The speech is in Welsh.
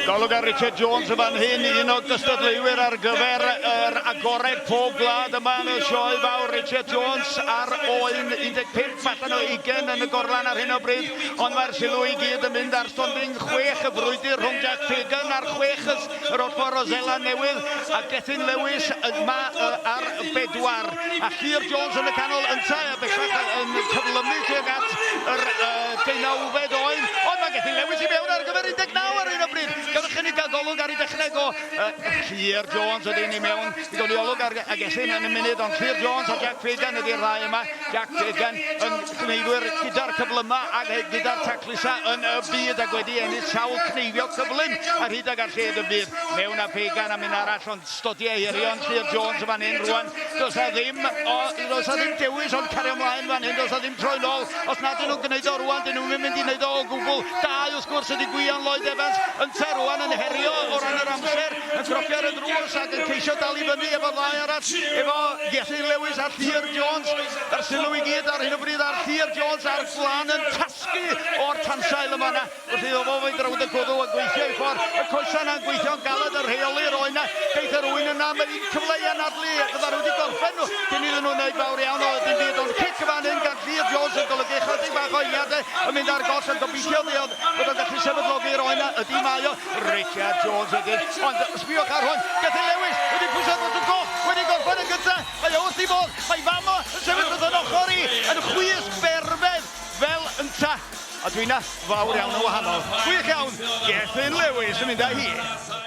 Golwg ar Richard Jones yn fan hyn, un o gystadleuwyr ar gyfer yr agored pob gwlad yma yn y sioe fawr. Richard Jones ar oen 15 allan o 20 yn y gorlan ar hyn o bryd, ond mae'r sylw i gyd yn mynd ar stonding 6 y brwydr rhwng Jack Fagan ar 6 yr Otmar Rosella newydd a Gethin Lewis yma ar 4 a Llyr Jones yn y canol ynta a bellach yn cyflymu tuag at yr 19 oen, ond mae Gethin Lewis i mewn ar gyfer 19 ar hyn o bryd. Gafych chi gael golwg ar ei dechrau o Llyr Jones ydy'n ei mewn. Mi gawn ni olwg ar Gethin yn y munud, ond Llyr Jones a Jack Fagan ydy'r ddau yma. Jack Fagan yn gwneudwyr gyda'r cyflyma a gyda'r taclusa yn y byd ac wedi ennill sawl cneifio cyflym ar hyd ag ar lled y byd. Mewn a Fagan am un arall, ond stodiau eirion Llyr Jones yn fan hyn rwan. Does a ddim dewis ond cario ymlaen fan hyn, does a ddim troi nôl. Os nad ydyn nhw'n gwneud o rwan, dyn nhw'n mynd i wneud o gwbl. Dau wrth gwrs ydy Gwion Lloyd Evans yn rwan yn herio o ran yr amser, yn trocio ar y drws ac yn ceisio dal i fyny efo ddau arall, efo Gethin Lewis a Llyr Jones. Yr sylw i gyd ar hyn o bryd ar Llyr Jones ar flan yn tasgu o'r tansail yma na. Wrth iddo fo fe'n drawd y gwddw a gweithio i ffordd. Y coesa na'n gweithio'n galed yr rheoli'r oen na. Geith yr wy'n yna, mae'n cyfle i anadlu. Fydda nhw wedi gorffen nhw. Cyn iddyn nhw'n neud fawr iawn o ydyn byd. Ond cic fan hyn gan Llyr Jones yn golygu chydig bach o eiliadau yn mynd ar gos yn gobeithio bod o'n gallu sefydlogi'r oen na. Ydy mae o. Richard Jones ydyn, ond sbiwch ar hwn, Gethin Lewis wedi pwysau dros y goch, wedi gorffen yn gyntaf, mae o wrth i bod, mae famo yn sefyll wrth yn ochr i, yn chwys berfedd fel ynta, a dwi'n fawr iawn o wahanol. Gwych iawn, Gethin Lewis yn mynd â hi.